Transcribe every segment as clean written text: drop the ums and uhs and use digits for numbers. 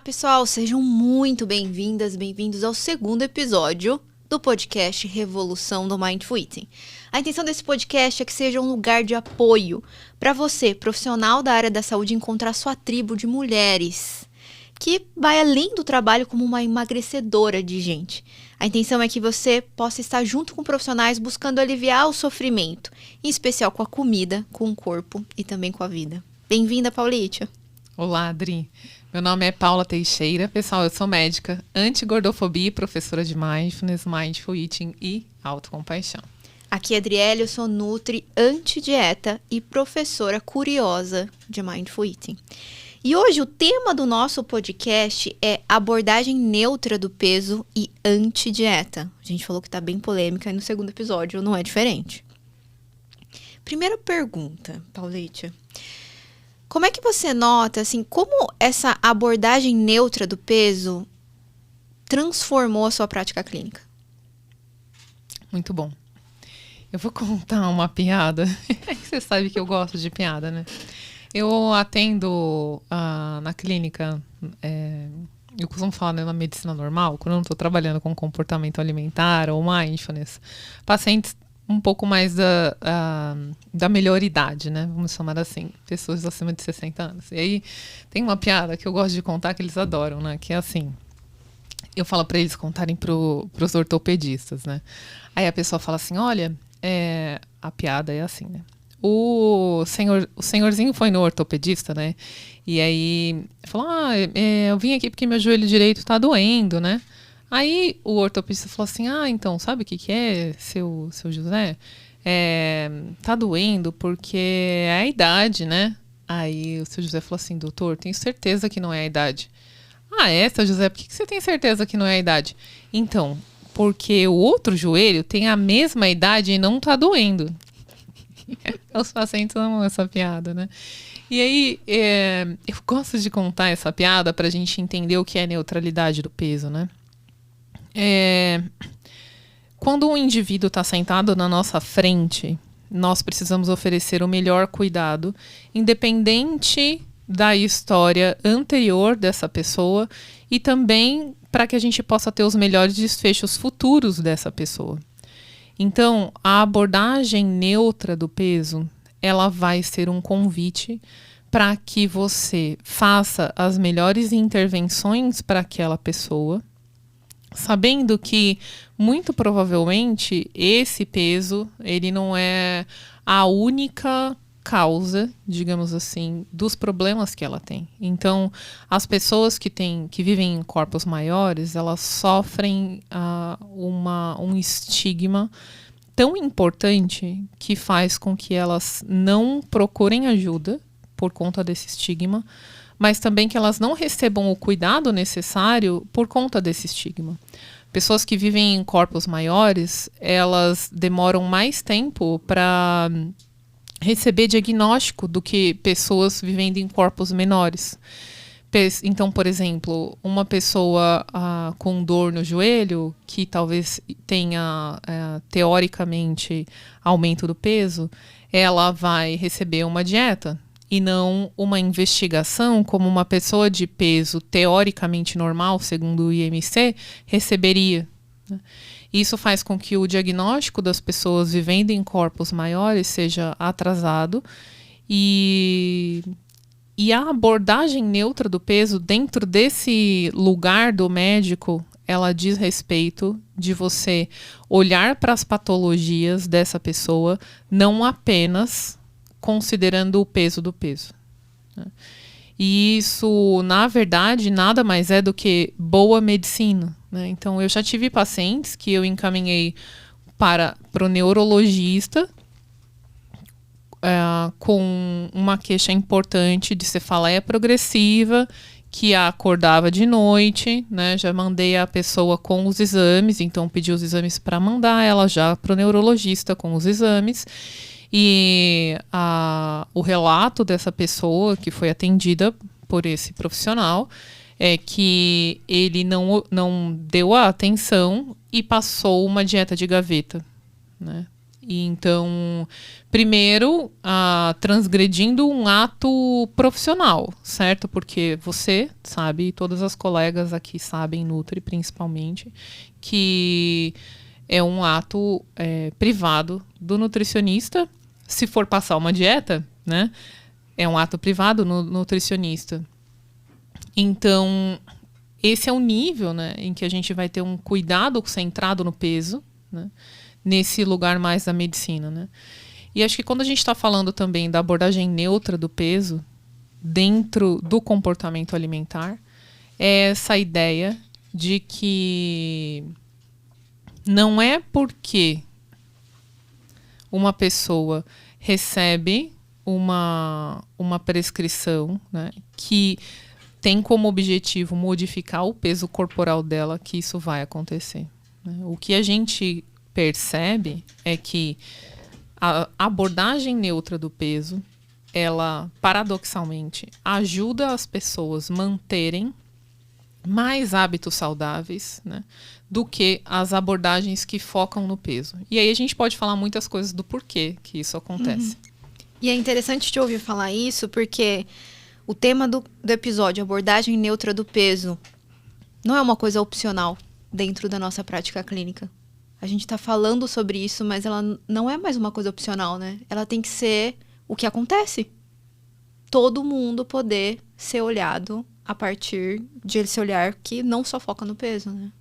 pessoal, sejam muito bem-vindas, bem-vindos ao segundo episódio do podcast Revolução do Mindful Eating. A intenção desse podcast é que seja um lugar de apoio para você, profissional da área da saúde, encontrar sua tribo de mulheres que vai além do trabalho como uma emagrecedora de gente. A intenção é que você possa estar junto com profissionais buscando aliviar o sofrimento, em especial com a comida, com o corpo e também com a vida. Bem-vinda, Paulitia. Olá, Adri. Meu nome é Paula Teixeira. Pessoal, eu sou médica anti-gordofobia e professora de Mindfulness, Mindful Eating e autocompaixão. Aqui é Adriele, eu sou nutri, anti-dieta e professora curiosa de Mindful Eating. E hoje o tema do nosso podcast é abordagem neutra do peso e anti-dieta. A gente falou que tá bem polêmica e no segundo episódio não é diferente. Primeira pergunta, Paulitia. Como é que você nota, assim, como essa abordagem neutra do peso transformou a sua prática clínica? Muito bom. Eu vou contar uma piada. Você sabe que eu gosto de piada, né? Eu atendo na clínica, eu costumo falar, né, na medicina normal, quando eu não estou trabalhando com comportamento alimentar ou mindfulness, pacientes um pouco mais da melhor idade, né? Vamos chamar assim, pessoas acima de 60 anos. E aí tem uma piada que eu gosto de contar que eles adoram, né? Que é assim, eu falo para eles contarem pros ortopedistas, né? Aí a pessoa fala assim, olha, a piada é assim, né? O senhorzinho foi no ortopedista, né? E aí falou, eu vim aqui porque meu joelho direito tá doendo, né? Aí o ortopedista falou assim, então, sabe o que é, seu José? Tá doendo porque é a idade, né? Aí o seu José falou assim, doutor, tenho certeza que não é a idade. Seu José, por que você tem certeza que não é a idade? Então, porque o outro joelho tem a mesma idade e não tá doendo. Os pacientes amam essa piada, né? E aí, eu gosto de contar essa piada pra gente entender o que é neutralidade do peso, né? Quando um indivíduo está sentado na nossa frente, nós precisamos oferecer o melhor cuidado, independente da história anterior dessa pessoa e também para que a gente possa ter os melhores desfechos futuros dessa pessoa. Então, a abordagem neutra do peso, ela vai ser um convite para que você faça as melhores intervenções para aquela pessoa, sabendo que, muito provavelmente, esse peso, ele não é a única causa, digamos assim, dos problemas que ela tem. Então, as pessoas que vivem em corpos maiores, elas sofrem um estigma tão importante que faz com que elas não procurem ajuda por conta desse estigma, mas também que elas não recebam o cuidado necessário por conta desse estigma. Pessoas que vivem em corpos maiores, elas demoram mais tempo para receber diagnóstico do que pessoas vivendo em corpos menores. Então, por exemplo, uma pessoa com dor no joelho, que talvez tenha, teoricamente, aumento do peso, ela vai receber uma dieta e não uma investigação como uma pessoa de peso teoricamente normal, segundo o IMC, receberia, né? Isso faz com que o diagnóstico das pessoas vivendo em corpos maiores seja atrasado e a abordagem neutra do peso dentro desse lugar do médico, ela diz respeito de você olhar para as patologias dessa pessoa, não apenas considerando o peso do peso, né? E isso, na verdade, nada mais é do que boa medicina, né? Então, eu já tive pacientes que eu encaminhei para o neurologista com uma queixa importante de cefaleia progressiva, que a acordava de noite, né? Já mandei a pessoa com os exames, então pedi os exames para mandar ela já para o neurologista com os exames. E o relato dessa pessoa que foi atendida por esse profissional é que ele não deu a atenção e passou uma dieta de gaveta, né? E então, primeiro, transgredindo um ato profissional, certo? Porque você sabe, todas as colegas aqui sabem, Nutri principalmente, que é um ato privado do nutricionista. Se for passar uma dieta, né? É um ato privado no nutricionista. Então, esse é o nível, né, em que a gente vai ter um cuidado centrado no peso, né, nesse lugar mais da medicina. Né? E acho que quando a gente está falando também da abordagem neutra do peso, dentro do comportamento alimentar, é essa ideia de que não é porque uma pessoa recebe uma prescrição, né, que tem como objetivo modificar o peso corporal dela que isso vai acontecer. Né? O que a gente percebe é que a abordagem neutra do peso, ela, paradoxalmente, ajuda as pessoas a manterem mais hábitos saudáveis, né, do que as abordagens que focam no peso. E aí a gente pode falar muitas coisas do porquê que isso acontece. E é interessante te ouvir falar isso, porque o tema do episódio, abordagem neutra do peso, não é uma coisa opcional dentro da nossa prática clínica. A gente está falando sobre isso, mas ela não é mais uma coisa opcional, né? Ela tem que ser o que acontece. Todo mundo poder ser olhado a partir de esse olhar que não só foca no peso, né?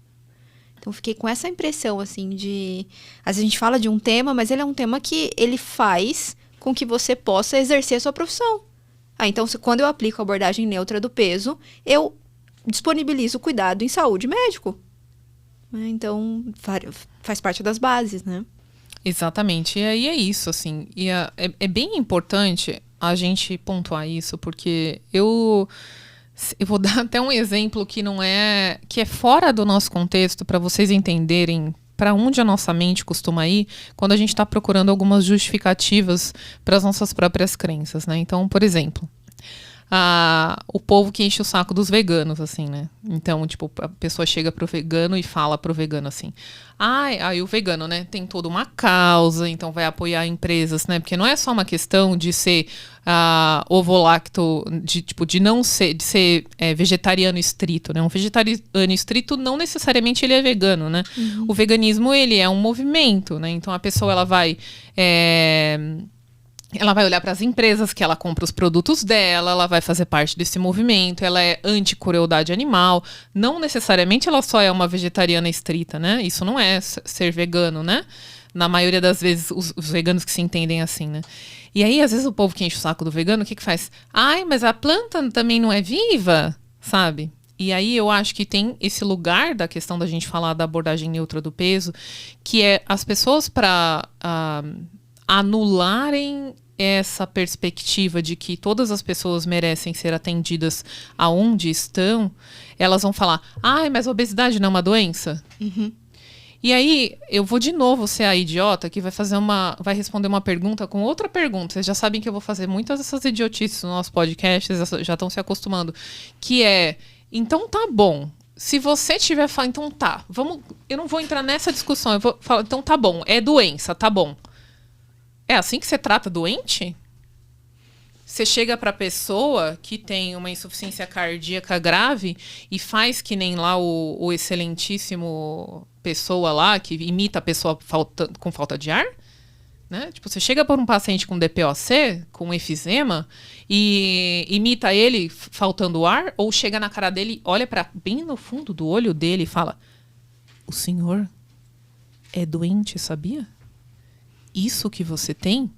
Então, fiquei com essa impressão, assim, de... Às vezes a gente fala de um tema, mas ele é um tema que ele faz com que você possa exercer a sua profissão. Então, quando eu aplico a abordagem neutra do peso, eu disponibilizo cuidado em saúde médico. Então, faz parte das bases, né? Exatamente. E aí é isso, assim. E é bem importante a gente pontuar isso, porque eu vou dar até um exemplo que não é... que é fora do nosso contexto, para vocês entenderem para onde a nossa mente costuma ir quando a gente está procurando algumas justificativas para as nossas próprias crenças, né? Então, por exemplo, o povo que enche o saco dos veganos, assim, né? Então, tipo, a pessoa chega pro vegano e fala pro vegano assim: aí o vegano, né, tem toda uma causa, então vai apoiar empresas, né? Porque não é só uma questão de ser ovo-lacto, de não ser, de ser vegetariano estrito, né? Um vegetariano estrito não necessariamente ele é vegano, né? O veganismo, ele é um movimento, né? Então a pessoa, ela vai olhar para as empresas que ela compra os produtos dela, ela vai fazer parte desse movimento, ela é anti-crueldade animal, não necessariamente ela só é uma vegetariana estrita, né? Isso não é ser vegano, né? Na maioria das vezes, os veganos que se entendem assim, né? E aí, às vezes, o povo que enche o saco do vegano, o que faz? Mas a planta também não é viva, sabe? E aí eu acho que tem esse lugar da questão da gente falar da abordagem neutra do peso, que é as pessoas, para anularem essa perspectiva de que todas as pessoas merecem ser atendidas aonde estão, elas vão falar: mas a obesidade não é uma doença? E aí, eu vou de novo ser a idiota que vai responder uma pergunta com outra pergunta. Vocês já sabem que eu vou fazer muitas dessas idiotices no nosso podcast, vocês já estão se acostumando. Que é, então tá bom. Se você tiver falando, então tá, eu não vou entrar nessa discussão, eu vou falar, então tá bom, é doença, tá bom. É assim que você trata doente? Você chega para a pessoa que tem uma insuficiência cardíaca grave e faz que nem lá o excelentíssimo pessoa lá, que imita a pessoa com falta de ar? Né? Tipo, você chega para um paciente com DPOC, com efizema, e imita ele faltando ar, ou chega na cara dele, olha bem no fundo do olho dele e fala: o senhor é doente, sabia? Isso que você tem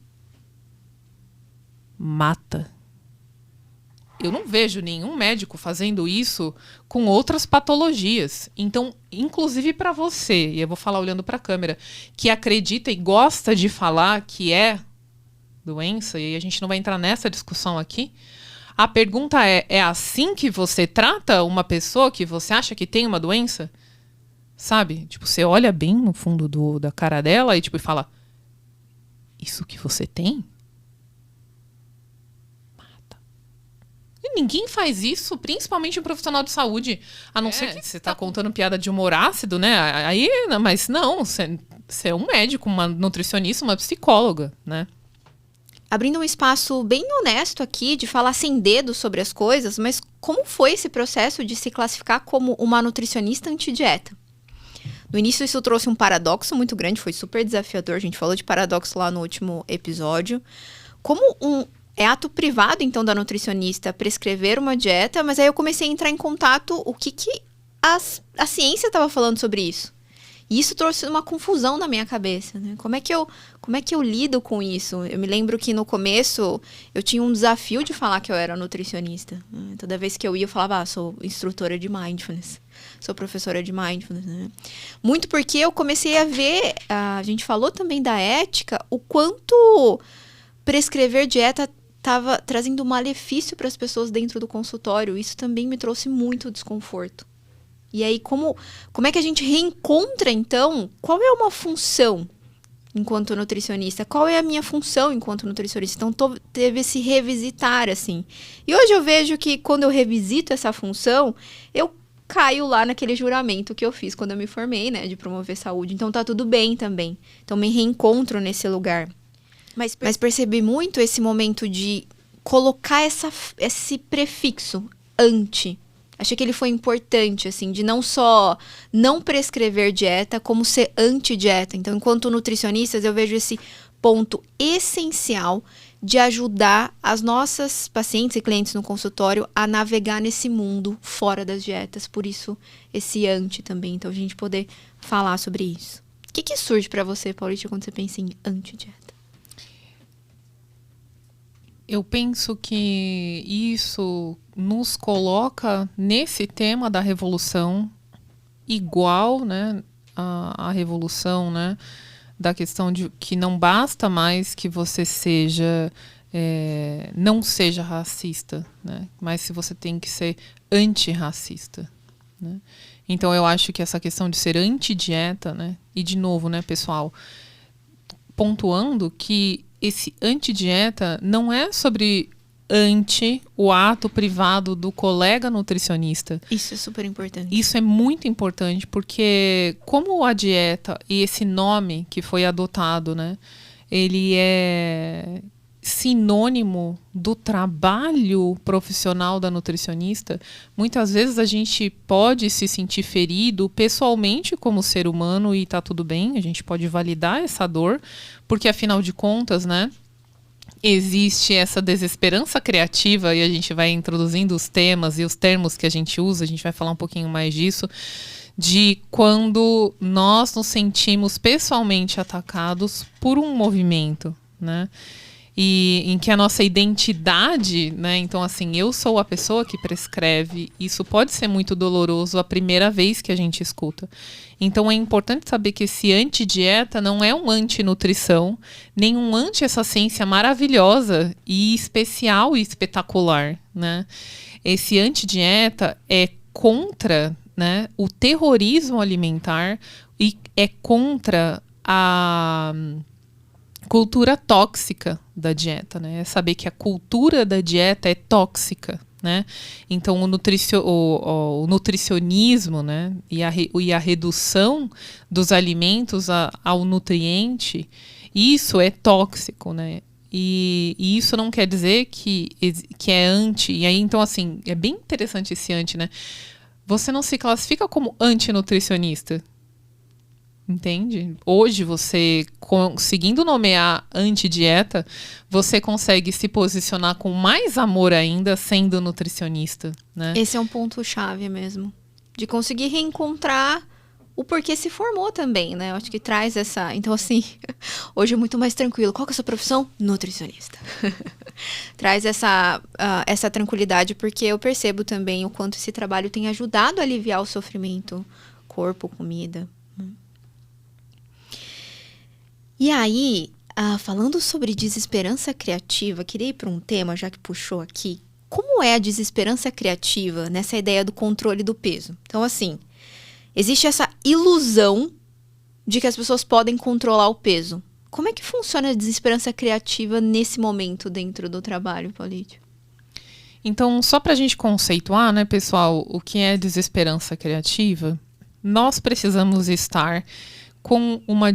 mata. Eu não vejo nenhum médico fazendo isso com outras patologias. Então, inclusive para você, e eu vou falar olhando para a câmera, que acredita e gosta de falar que é doença, e a gente não vai entrar nessa discussão aqui, a pergunta é assim que você trata uma pessoa que você acha que tem uma doença? Sabe? Tipo, você olha bem no fundo da cara dela e tipo, fala: isso que você tem? Mata. E ninguém faz isso, principalmente um profissional de saúde. A não ser que você tá contando piada de humor ácido, né? Aí, mas não, ser um médico, uma nutricionista, uma psicóloga, né? Abrindo um espaço bem honesto aqui, de falar sem dedo sobre as coisas, mas como foi esse processo de se classificar como uma nutricionista anti-dieta? No início isso trouxe um paradoxo muito grande, foi super desafiador, a gente falou de paradoxo lá no último episódio. É ato privado, então, da nutricionista prescrever uma dieta, mas aí eu comecei a entrar em contato o que a ciência estava falando sobre isso. E isso trouxe uma confusão na minha cabeça, né? Como é que eu lido com isso? Eu me lembro que no começo eu tinha um desafio de falar que eu era nutricionista. Né? Toda vez que eu ia, eu falava, sou instrutora de mindfulness, sou professora de mindfulness. Né? Muito porque eu comecei a ver, a gente falou também da ética, o quanto prescrever dieta estava trazendo malefício para as pessoas dentro do consultório. Isso também me trouxe muito desconforto. E aí, como é que a gente reencontra, então, qual é uma função enquanto nutricionista? Qual é a minha função enquanto nutricionista? Então, teve esse revisitar, assim. E hoje eu vejo que quando eu revisito essa função, eu caio lá naquele juramento que eu fiz quando eu me formei, né? De promover saúde. Então, tá tudo bem também. Então, me reencontro nesse lugar. Mas percebi muito esse momento de colocar esse prefixo, anti. Achei que ele foi importante, assim, de não só não prescrever dieta, como ser anti-dieta. Então, enquanto nutricionistas, eu vejo esse ponto essencial de ajudar as nossas pacientes e clientes no consultório a navegar nesse mundo fora das dietas. Por isso, esse anti também. Então, a gente poder falar sobre isso. O que surge para você, Paulista, quando você pensa em anti-dieta? Eu penso que isso nos coloca nesse tema da revolução igual, né, a revolução, né, da questão de que não basta mais que você não seja racista, né, mas se você tem que ser antirracista, né. Então eu acho que essa questão de ser anti-dieta, né, e de novo, né, pessoal, pontuando que esse anti-dieta não é sobre o ato privado do colega nutricionista. Isso é super importante. Isso é muito importante, porque como a dieta e esse nome que foi adotado, né, ele é sinônimo do trabalho profissional da nutricionista, muitas vezes a gente pode se sentir ferido pessoalmente como ser humano e tá tudo bem, a gente pode validar essa dor, porque afinal de contas, né, existe essa desesperança criativa e a gente vai introduzindo os temas e os termos que a gente usa, a gente vai falar um pouquinho mais disso, de quando nós nos sentimos pessoalmente atacados por um movimento, né? E em que a nossa identidade, né? Então, assim, eu sou a pessoa que prescreve. Isso pode ser muito doloroso a primeira vez que a gente escuta. Então, é importante saber que esse anti-dieta não é um anti-nutrição, nem um anti essa ciência maravilhosa e especial e espetacular, né? Esse anti-dieta é contra, né, o terrorismo alimentar e é contra a cultura tóxica da dieta, né? É saber que a cultura da dieta é tóxica, né? Então, o nutricionismo, né? E a redução dos alimentos ao nutriente, isso é tóxico, né? E isso não quer dizer que é anti. E aí, então, assim, é bem interessante esse anti, né? Você não se classifica como antinutricionista. Entende? Hoje, você, conseguindo nomear anti-dieta, você consegue se posicionar com mais amor ainda sendo nutricionista, né? Esse é um ponto-chave mesmo. De conseguir reencontrar o porquê se formou também, né? Eu acho que traz essa... Então, assim, hoje é muito mais tranquilo. Qual que é a sua profissão? Nutricionista. Traz essa tranquilidade, porque eu percebo também o quanto esse trabalho tem ajudado a aliviar o sofrimento. Corpo, comida... E aí, falando sobre desesperança criativa, queria ir para um tema, já que puxou aqui. Como é a desesperança criativa nessa ideia do controle do peso? Então, assim, existe essa ilusão de que as pessoas podem controlar o peso. Como é que funciona a desesperança criativa nesse momento dentro do trabalho, Paulídio? Então, só para a gente conceituar, né, pessoal, o que é desesperança criativa, nós precisamos estar com uma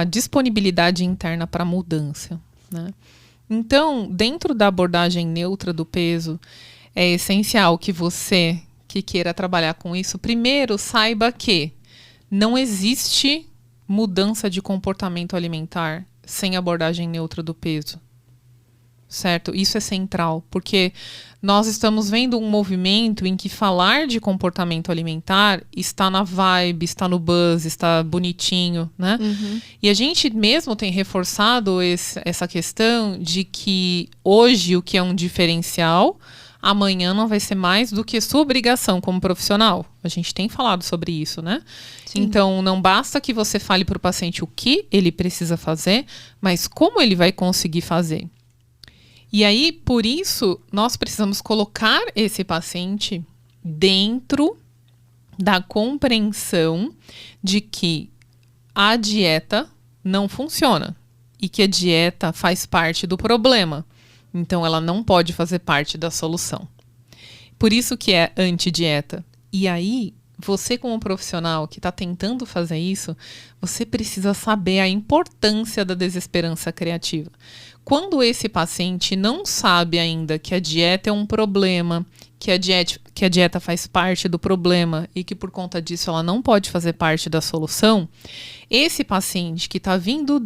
disponibilidade interna para mudança, né? Então, dentro da abordagem neutra do peso, é essencial que você que queira trabalhar com isso, primeiro saiba que não existe mudança de comportamento alimentar sem abordagem neutra do peso. Certo? Isso é central, porque nós estamos vendo um movimento em que falar de comportamento alimentar está na vibe, está no buzz, está bonitinho, né? Uhum. E a gente mesmo tem reforçado essa questão de que hoje o que é um diferencial, amanhã não vai ser mais do que sua obrigação como profissional. A gente tem falado sobre isso, né? Sim. Então, não basta que você fale para o paciente o que ele precisa fazer, mas como ele vai conseguir fazer. E aí, por isso, nós precisamos colocar esse paciente dentro da compreensão de que a dieta não funciona e que a dieta faz parte do problema. Então, ela não pode fazer parte da solução. Por isso que é anti-dieta. E aí, você como profissional que está tentando fazer isso, você precisa saber a importância da desesperança criativa. Quando esse paciente não sabe ainda que a dieta é um problema, que a dieta faz parte do problema e que por conta disso ela não pode fazer parte da solução, esse paciente que está vindo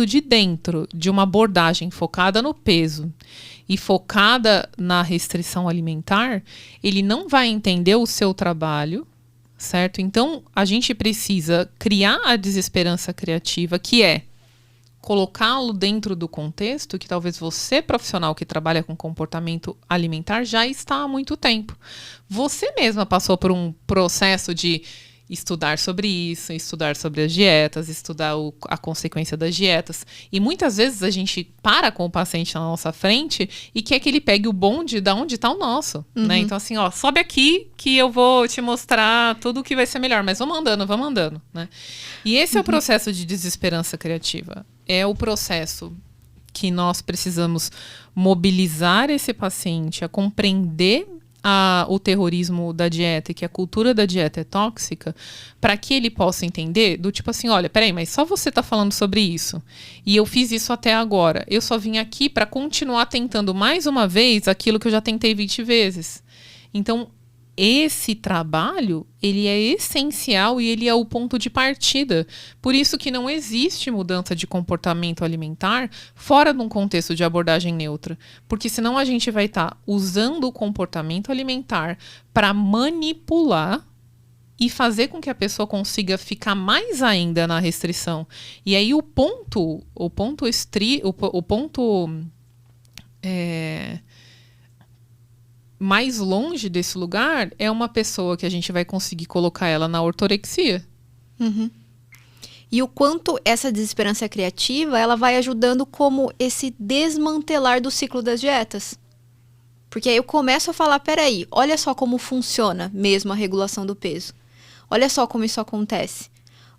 de dentro de uma abordagem focada no peso e focada na restrição alimentar, ele não vai entender o seu trabalho, certo? Então, a gente precisa criar a desesperança criativa, que é colocá-lo dentro do contexto que talvez você, profissional que trabalha com comportamento alimentar, já está há muito tempo. Você mesma passou por um processo de estudar sobre isso, estudar sobre as dietas, estudar a consequência das dietas. E muitas vezes a gente para com o paciente na nossa frente e quer que ele pegue o bonde de onde está o nosso. Uhum. Né? Então, assim, ó, sobe aqui que eu vou te mostrar tudo o que vai ser melhor. Mas vamos andando. Né? E esse é o processo de desesperança criativa. É o processo que nós precisamos mobilizar esse paciente a compreender o terrorismo da dieta e que a cultura da dieta é tóxica, para que ele possa entender do tipo assim, olha, peraí, mas só você tá falando sobre isso e eu fiz isso até agora, eu só vim aqui para continuar tentando mais uma vez aquilo que eu já tentei 20 vezes. Então, esse trabalho, ele é essencial e ele é o ponto de partida. Por isso que não existe mudança de comportamento alimentar fora de um contexto de abordagem neutra. Porque senão a gente vai estar usando o comportamento alimentar para manipular e fazer com que a pessoa consiga ficar mais ainda na restrição. E aí o ponto mais longe desse lugar é uma pessoa que a gente vai conseguir colocar ela na ortorexia. Uhum. E o quanto essa desesperança criativa, ela vai ajudando como esse desmantelar do ciclo das dietas. Porque aí eu começo a falar, peraí, olha só como funciona mesmo a regulação do peso. Olha só como isso acontece.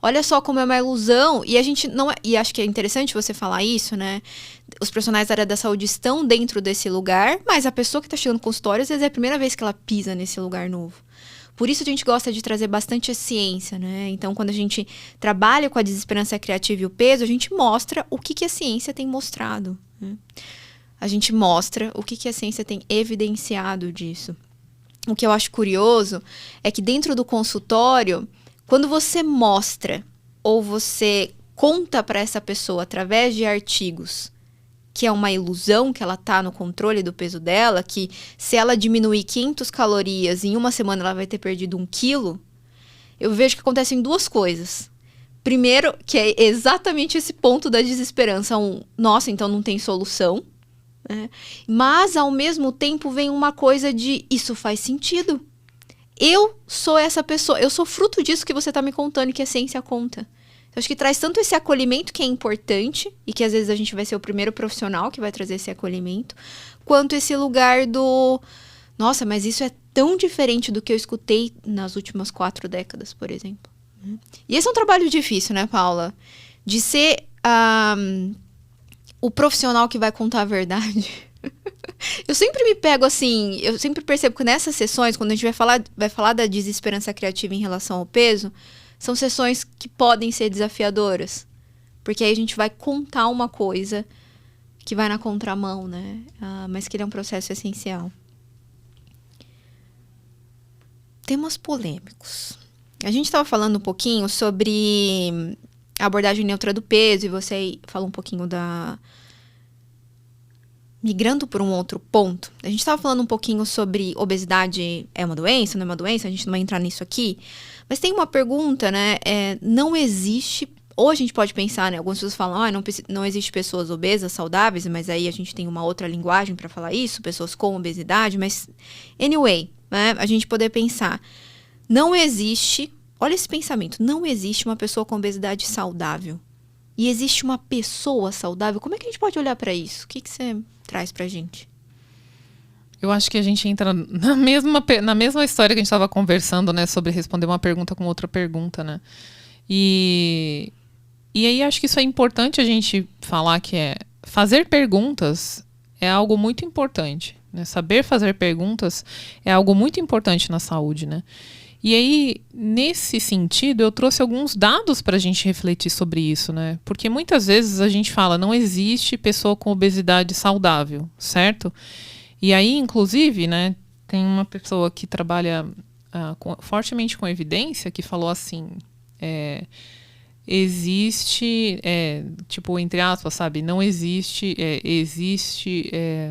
Olha só como é uma ilusão, e a gente não é, e acho que é interessante você falar isso, né? Os profissionais da área da saúde estão dentro desse lugar, mas a pessoa que está chegando no consultório, às vezes é a primeira vez que ela pisa nesse lugar novo. Por isso a gente gosta de trazer bastante a ciência, né? Então, quando a gente trabalha com a desesperança criativa e o peso, a gente mostra o que a ciência tem mostrado, né? A gente mostra o que a ciência tem evidenciado disso. O que eu acho curioso é que dentro do consultório, quando você mostra ou você conta para essa pessoa através de artigos que é uma ilusão, que ela está no controle do peso dela, que se ela diminuir 500 calorias em uma semana ela vai ter perdido 1 quilo, eu vejo que acontecem duas coisas. Primeiro, que é exatamente esse ponto da desesperança. Nossa, então não tem solução. Né? Mas, ao mesmo tempo, vem uma coisa de isso faz sentido. Eu sou essa pessoa, eu sou fruto disso que você está me contando e que a ciência conta. Eu acho que traz tanto esse acolhimento que é importante, e que às vezes a gente vai ser o primeiro profissional que vai trazer esse acolhimento, quanto esse lugar do, nossa, mas isso é tão diferente do que eu escutei nas últimas 4 décadas, por exemplo. E esse é um trabalho difícil, né, Paula? De ser o profissional que vai contar a verdade. Eu sempre me pego assim, eu sempre percebo que nessas sessões, quando a gente vai falar da desesperança criativa em relação ao peso, São sessões que podem ser desafiadoras, porque aí a gente vai contar uma coisa que vai na contramão, né? Mas que ele é um processo essencial. Temas polêmicos. A gente estava falando um pouquinho sobre a abordagem neutra do peso, e você falou um pouquinho da... Migrando por um outro ponto, a gente estava falando um pouquinho sobre obesidade é uma doença, não é uma doença, a gente não vai entrar nisso aqui, mas tem uma pergunta, né? Não existe, ou a gente pode pensar, né? Algumas pessoas falam, não existe pessoas obesas, saudáveis, mas aí a gente tem uma outra linguagem para falar isso, pessoas com obesidade, mas anyway, né? A gente poder pensar, não existe, olha esse pensamento, não existe uma pessoa com obesidade saudável. E existe uma pessoa saudável. Como é que a gente pode olhar para isso? O que você traz pra gente? Eu acho que a gente entra na mesma história que a gente estava conversando, né? Sobre responder uma pergunta com outra pergunta, né? E aí acho que isso é importante a gente falar, que fazer perguntas é algo muito importante, né? Saber fazer perguntas é algo muito importante na saúde, né? E aí, nesse sentido, eu trouxe alguns dados para a gente refletir sobre isso, né? Porque muitas vezes a gente fala, não existe pessoa com obesidade saudável, certo? E aí, inclusive, né, tem uma pessoa que trabalha fortemente com evidência que falou assim, existe, tipo, entre aspas, sabe? Não existe,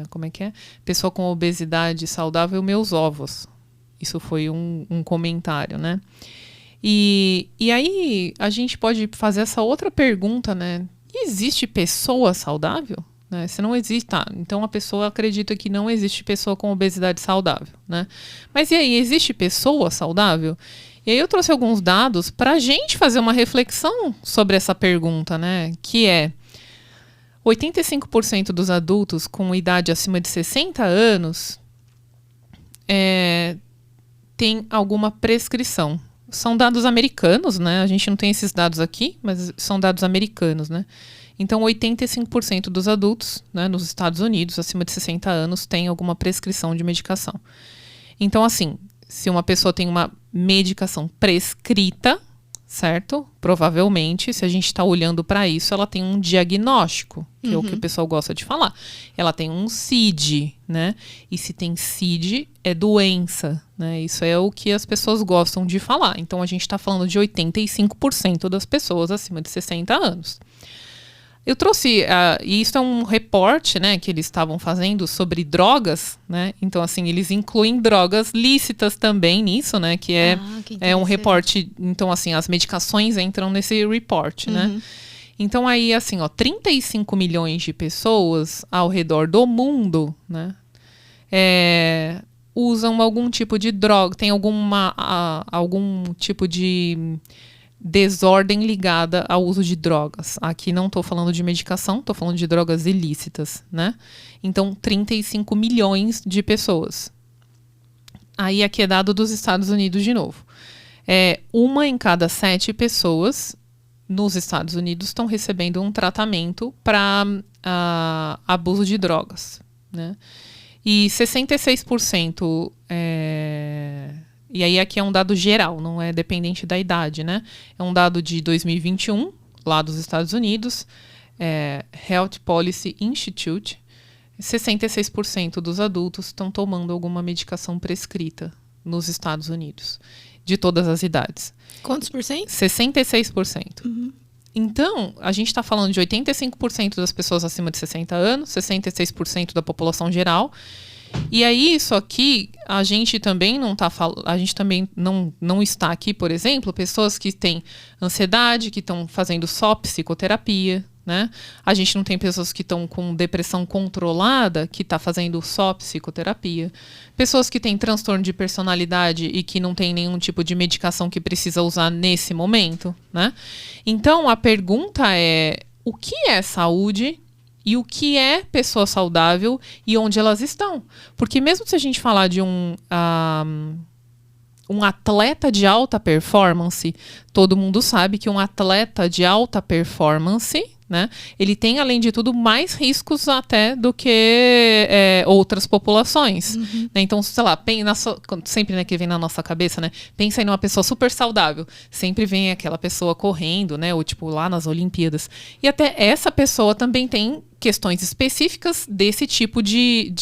como é que é? Pessoa com obesidade saudável, meus ovos. Isso foi um comentário, né? E aí a gente pode fazer essa outra pergunta, né? Existe pessoa saudável? Né? Se não existe, tá. Então a pessoa acredita que não existe pessoa com obesidade saudável, né? Mas e aí, existe pessoa saudável? E aí eu trouxe alguns dados para a gente fazer uma reflexão sobre essa pergunta, né? Que 85% dos adultos com idade acima de 60 anos tem alguma prescrição. São dados americanos, né? A gente não tem esses dados aqui, mas são dados americanos, né? Então, 85% dos adultos, né, nos Estados Unidos, acima de 60 anos, tem alguma prescrição de medicação. Então, assim, se uma pessoa tem uma medicação prescrita, certo? Provavelmente, se a gente está olhando para isso, ela tem um diagnóstico, que é o que o pessoal gosta de falar. Ela tem um CID, né? E se tem CID, é doença, né? Isso é o que as pessoas gostam de falar. Então, a gente está falando de 85% das pessoas acima de 60 anos. Eu trouxe, e isso é um reporte, né, que eles estavam fazendo sobre drogas, né? Então, assim, eles incluem drogas lícitas também nisso, né? Que é um reporte. Então, assim, as medicações entram nesse report, né? Então, aí, assim, 35 milhões de pessoas ao redor do mundo, né? Usam algum tipo de droga, tem algum tipo de desordem ligada ao uso de drogas. Aqui não estou falando de medicação, estou falando de drogas ilícitas, né? Então, 35 milhões de pessoas. Aí aqui é dado dos Estados Unidos de novo. 1 em cada 7 pessoas nos Estados Unidos estão recebendo um tratamento para abuso de drogas, né? E 66%... E aí aqui é um dado geral, não é dependente da idade, né? É um dado de 2021, lá dos Estados Unidos, Health Policy Institute. 66% dos adultos estão tomando alguma medicação prescrita nos Estados Unidos, de todas as idades. Quantos por cento? 66%. Então, a gente está falando de 85% das pessoas acima de 60 anos, 66% da população geral. E aí, isso aqui, a gente também não está falando, a gente também não está aqui, por exemplo, pessoas que têm ansiedade, que estão fazendo só psicoterapia, né? A gente não tem pessoas que estão com depressão controlada, que está fazendo só psicoterapia. Pessoas que têm transtorno de personalidade e que não tem nenhum tipo de medicação que precisa usar nesse momento, né? Então, a pergunta é, o que é saúde? E o que é pessoa saudável e onde elas estão? Porque mesmo se a gente falar de um atleta de alta performance, todo mundo sabe que um atleta de alta performance, né? Ele tem, além de tudo, mais riscos até do que outras populações. Né? Então, sei lá, sempre, né, que vem na nossa cabeça, né? Pensa em uma pessoa super saudável. Sempre vem aquela pessoa correndo, né? Ou tipo, lá nas Olimpíadas. E até essa pessoa também tem questões específicas desse tipo de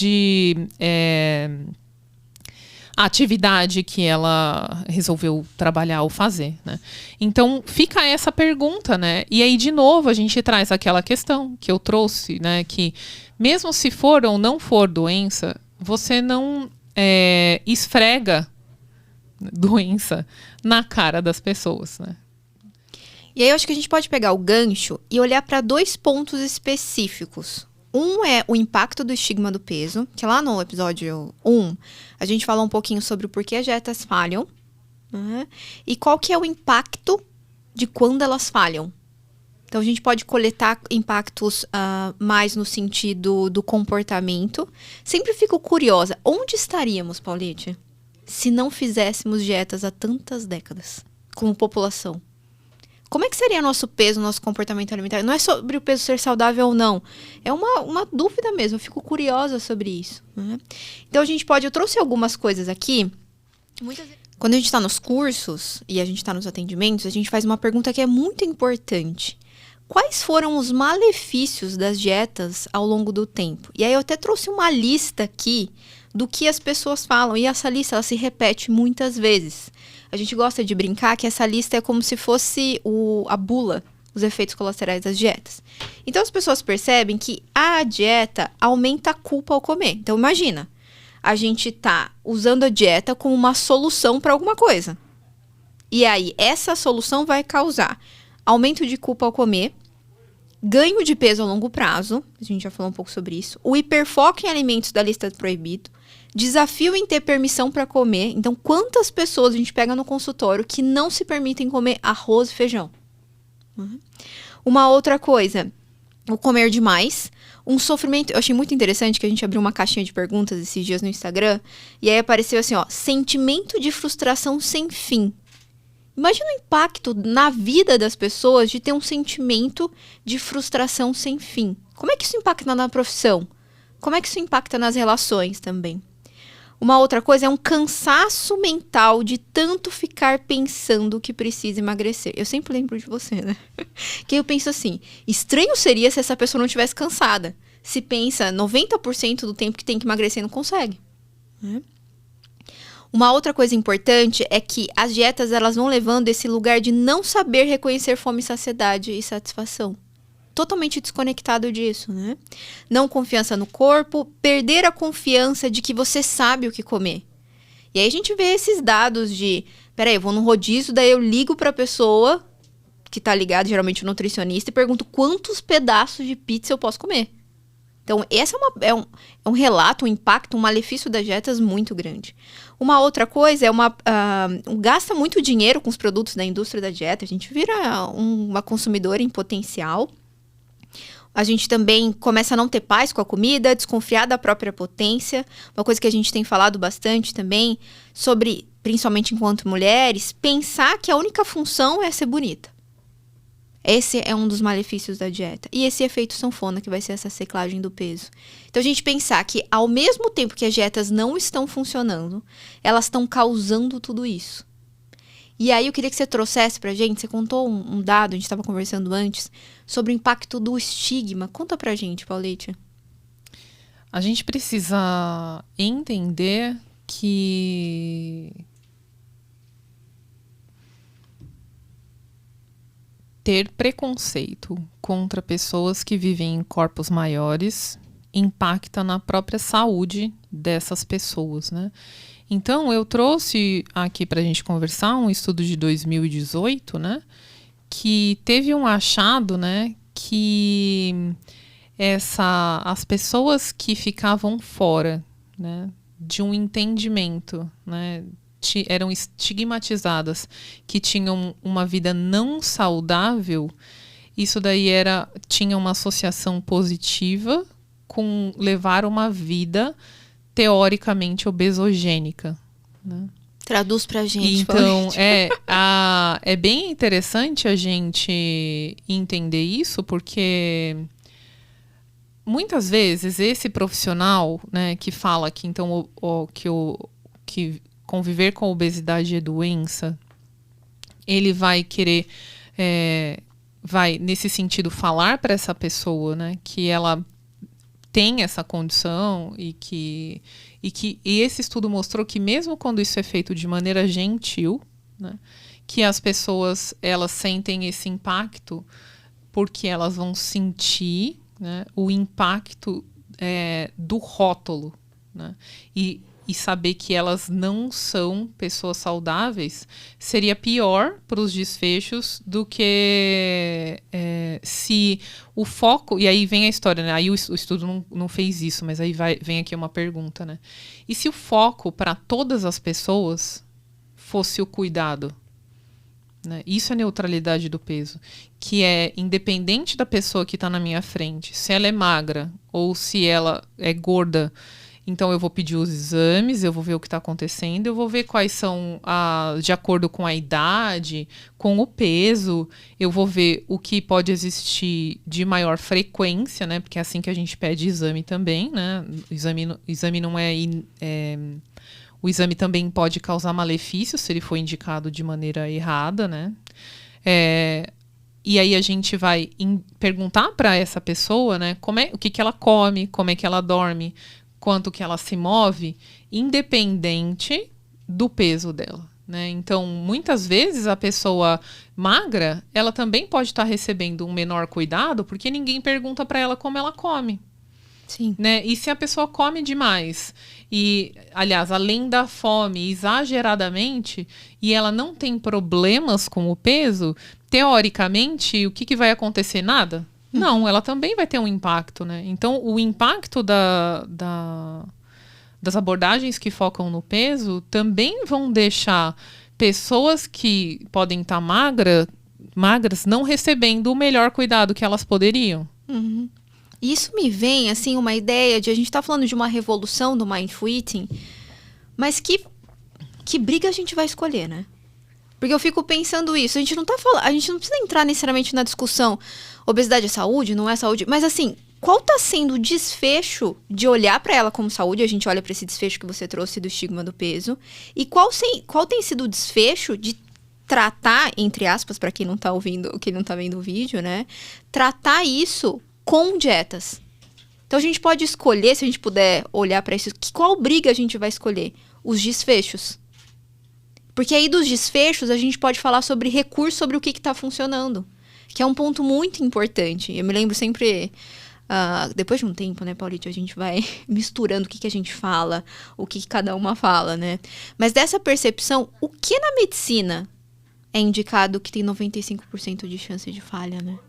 a atividade que ela resolveu trabalhar ou fazer, né? Então, fica essa pergunta, né? E aí, de novo, a gente traz aquela questão que eu trouxe, né? Que mesmo se for ou não for doença, você não esfrega doença na cara das pessoas, né? E aí, eu acho que a gente pode pegar o gancho e olhar para 2 pontos específicos. Um é o impacto do estigma do peso, que lá no episódio 1, a gente falou um pouquinho sobre o porquê as dietas falham, né? E qual que é o impacto de quando elas falham. Então, a gente pode coletar impactos mais no sentido do comportamento. Sempre fico curiosa, onde estaríamos, Paulite, se não fizéssemos dietas há tantas décadas, como população? Como é que seria nosso peso, nosso comportamento alimentar? Não é sobre o peso ser saudável ou não. É uma dúvida mesmo. Eu fico curiosa sobre isso. Né? Então, eu trouxe algumas coisas aqui. Quando a gente está nos cursos e a gente está nos atendimentos, a gente faz uma pergunta que é muito importante. Quais foram os malefícios das dietas ao longo do tempo? E aí eu até trouxe uma lista aqui do que as pessoas falam. E essa lista ela se repete muitas vezes. A gente gosta de brincar que essa lista é como se fosse a bula, os efeitos colaterais das dietas. Então, as pessoas percebem que a dieta aumenta a culpa ao comer. Então, imagina, a gente tá usando a dieta como uma solução para alguma coisa. E aí, essa solução vai causar aumento de culpa ao comer, ganho de peso a longo prazo, a gente já falou um pouco sobre isso, o hiperfoco em alimentos da lista do proibido, desafio em ter permissão para comer. Então, quantas pessoas a gente pega no consultório que não se permitem comer arroz e feijão? Uma outra coisa, o comer demais. Um sofrimento, eu achei muito interessante que a gente abriu uma caixinha de perguntas esses dias no Instagram, e aí apareceu assim, ó, sentimento de frustração sem fim. Imagina o impacto na vida das pessoas de ter um sentimento de frustração sem fim. Como é que isso impacta na profissão? Como é que isso impacta nas relações também? Uma outra coisa é um cansaço mental de tanto ficar pensando que precisa emagrecer. Eu sempre lembro de você, né? Que eu penso assim, estranho seria se essa pessoa não estivesse cansada. Se pensa 90% do tempo que tem que emagrecer e não consegue. Né? Uma outra coisa importante é que as dietas elas vão levando esse lugar de não saber reconhecer fome, saciedade e satisfação. Totalmente desconectado disso, né? Não confiança no corpo, perder a confiança de que você sabe o que comer. E aí a gente vê esses dados de, peraí, eu vou no rodízio, daí eu ligo pra pessoa que tá ligada, geralmente o nutricionista, e pergunto quantos pedaços de pizza eu posso comer. Então, esse é um relato, um impacto, um malefício das dietas muito grande. Uma outra coisa é gasta muito dinheiro com os produtos da indústria da dieta, a gente vira uma consumidora em potencial. A gente também começa a não ter paz com a comida, desconfiar da própria potência. Uma coisa que a gente tem falado bastante também sobre, principalmente enquanto mulheres, pensar que a única função é ser bonita. Esse é um dos malefícios da dieta. E esse efeito sanfona, que vai ser essa seclagem do peso. Então, a gente pensar que, ao mesmo tempo que as dietas não estão funcionando, elas estão causando tudo isso. E aí, eu queria que você trouxesse pra gente, você contou um dado, a gente estava conversando antes, sobre o impacto do estigma. Conta pra gente, Paulite. A gente precisa entender que ter preconceito contra pessoas que vivem em corpos maiores impacta na própria saúde dessas pessoas, né? Então, eu trouxe aqui para a gente conversar um estudo de 2018, né? Que teve um achado, né? Que as pessoas que ficavam fora, né, de um entendimento, né? Eram estigmatizadas, que tinham uma vida não saudável, isso daí tinha uma associação positiva com levar uma vida teoricamente obesogênica. Né? Traduz pra gente. Então, é bem interessante a gente entender isso, porque muitas vezes esse profissional, né, que fala que então que conviver com obesidade é doença, ele vai querer, vai nesse sentido falar para essa pessoa, né, que ela tem essa condição e esse estudo mostrou que mesmo quando isso é feito de maneira gentil, né, que as pessoas elas sentem esse impacto porque elas vão sentir, né, o impacto do rótulo, né, e saber que elas não são pessoas saudáveis seria pior para os desfechos do que se o foco... E aí vem a história, né? Aí o estudo não fez isso, mas aí vem aqui uma pergunta, né? E se o foco para todas as pessoas fosse o cuidado? Né? Isso é neutralidade do peso, que é independente da pessoa que está na minha frente, se ela é magra ou se ela é gorda. Então, eu vou pedir os exames, eu vou ver o que está acontecendo, eu vou ver quais são, de acordo com a idade, com o peso, eu vou ver o que pode existir de maior frequência, né? Porque é assim que a gente pede exame também, né? Exame não o exame também pode causar malefício se ele for indicado de maneira errada, né? E aí a gente vai perguntar para essa pessoa, né? O que ela come, como é que ela dorme, quanto que ela se move, independente do peso dela, né? Então, muitas vezes a pessoa magra, ela também pode estar recebendo um menor cuidado, porque ninguém pergunta para ela como ela come. Sim. Né? E se a pessoa come demais, e, aliás, além da fome, exageradamente, e ela não tem problemas com o peso, teoricamente, o que vai acontecer? Nada? Não, ela também vai ter um impacto, né? Então, o impacto das abordagens que focam no peso também vão deixar pessoas que podem estar magras não recebendo o melhor cuidado que elas poderiam. Uhum. Isso me vem, assim, uma ideia de... A gente tá falando de uma revolução do Mindful Eating, mas que briga a gente vai escolher, né? Porque eu fico pensando isso. A gente não precisa entrar necessariamente na discussão obesidade é saúde, não é saúde. Mas assim, qual tá sendo o desfecho de olhar para ela como saúde? A gente olha para esse desfecho que você trouxe do estigma do peso. E qual tem sido o desfecho de tratar, entre aspas, para quem não tá ouvindo, quem não tá vendo o vídeo, né? Tratar isso com dietas. Então a gente pode escolher, se a gente puder olhar para isso, qual briga a gente vai escolher? Os desfechos. Porque aí dos desfechos a gente pode falar sobre recurso, sobre o que está funcionando. Que é um ponto muito importante. Eu me lembro sempre, depois de um tempo, né, Paulito, a gente vai misturando o que a gente fala, o que cada uma fala, né? Mas dessa percepção, o que na medicina é indicado que tem 95% de chance de falha, né?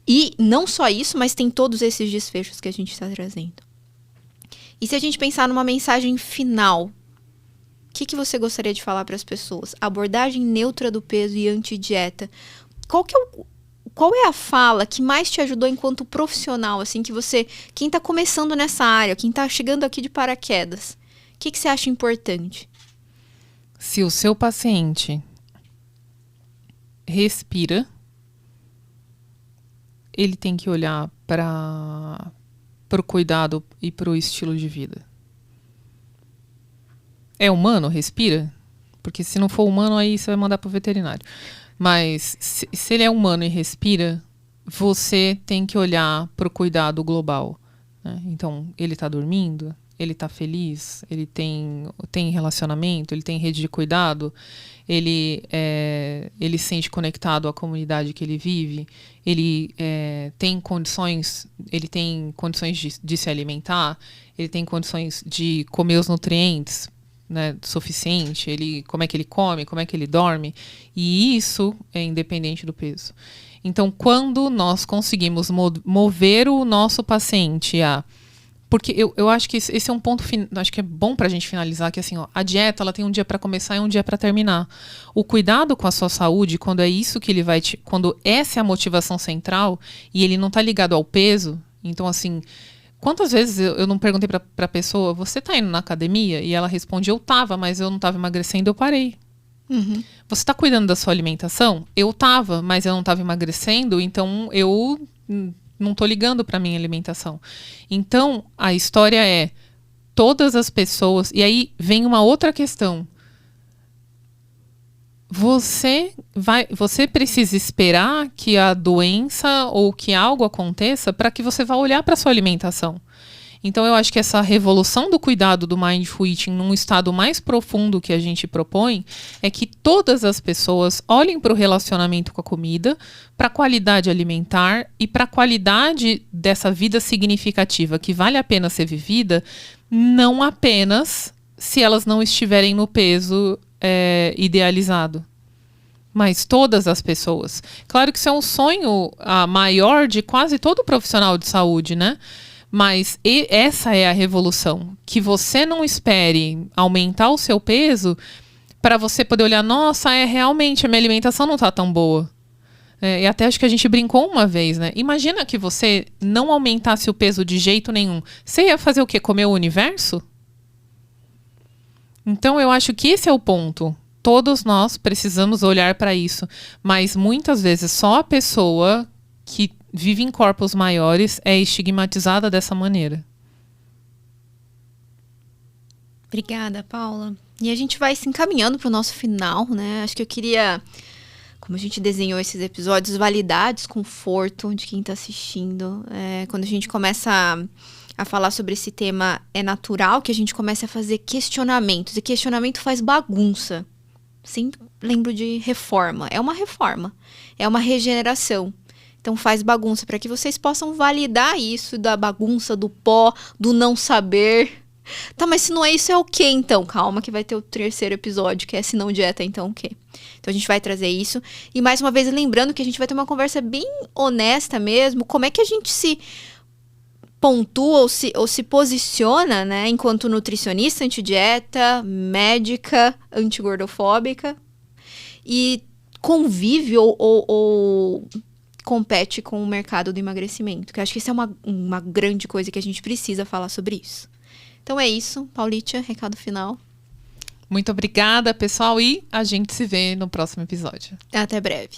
E não só isso, mas tem todos esses desfechos que a gente está trazendo. E se a gente pensar numa mensagem final, o que você gostaria de falar para as pessoas? Abordagem neutra do peso e antidieta. Qual é a fala que mais te ajudou enquanto profissional, assim, quem está começando nessa área, quem está chegando aqui de paraquedas, o que você acha importante? Se o seu paciente respira, ele tem que olhar para o cuidado e para o estilo de vida. É humano? Respira? Porque se não for humano, aí você vai mandar para o veterinário. Mas se ele é humano e respira, você tem que olhar para o cuidado global, né? Então, ele está dormindo? Ele está feliz? Ele tem relacionamento? Ele tem rede de cuidado? Ele se sente conectado à comunidade que ele vive? Ele tem condições de se alimentar? Ele tem condições de comer os nutrientes, né, suficiente? Como é que ele come? Como é que ele dorme? E isso é independente do peso. Então, quando nós conseguimos mover o nosso paciente porque eu acho que esse é um ponto, acho que é bom pra gente finalizar, que assim, ó, a dieta, ela tem um dia para começar e um dia para terminar. O cuidado com a sua saúde, quando é isso que ele quando essa é a motivação central e ele não tá ligado ao peso, então assim, Quantas vezes eu não perguntei pra pessoa, você tá indo na academia? E ela responde, eu tava, mas eu não tava emagrecendo, eu parei. Uhum. Você tá cuidando da sua alimentação? Eu tava, mas eu não tava emagrecendo, então eu não tô ligando pra minha alimentação. Então, a história é, todas as pessoas... E aí vem uma outra questão. Você precisa esperar que a doença ou que algo aconteça para que você vá olhar para sua alimentação. Então, eu acho que essa revolução do cuidado do Mindful Eating num estado mais profundo que a gente propõe é que todas as pessoas olhem para o relacionamento com a comida, para a qualidade alimentar e para a qualidade dessa vida significativa que vale a pena ser vivida, não apenas se elas não estiverem no peso idealizado. Mas todas as pessoas. Claro que isso é um sonho maior de quase todo profissional de saúde, né? Mas essa é a revolução. Que você não espere aumentar o seu peso para você poder olhar, nossa, realmente a minha alimentação não tá tão boa. E até acho que a gente brincou uma vez, né? Imagina que você não aumentasse o peso de jeito nenhum. Você ia fazer o quê? Comer o universo? Então eu acho que esse é o ponto. Todos nós precisamos olhar para isso. Mas muitas vezes só a pessoa que vive em corpos maiores é estigmatizada dessa maneira. Obrigada, Paula. E a gente vai se encaminhando para o nosso final, né? Acho que eu queria, como a gente desenhou esses episódios, validar desconforto de quem está assistindo. Quando a gente começa a falar sobre esse tema, é natural que a gente comece a fazer questionamentos. E questionamento faz bagunça. Sempre lembro de reforma. É uma reforma. É uma regeneração. Então faz bagunça para que vocês possam validar isso da bagunça, do pó, do não saber. Tá, mas se não é isso, é o quê então? Calma que vai ter o 3º episódio, que é se não dieta, então o quê? Então a gente vai trazer isso. E mais uma vez lembrando que a gente vai ter uma conversa bem honesta mesmo. Como é que a gente se pontua ou se posiciona, né? Enquanto nutricionista, antidieta, médica, antigordofóbica. E convive ou compete com o mercado do emagrecimento. Que eu acho que isso é uma grande coisa que a gente precisa falar sobre isso. Então é isso. Paulitia, recado final. Muito obrigada, pessoal. E a gente se vê no próximo episódio. Até breve.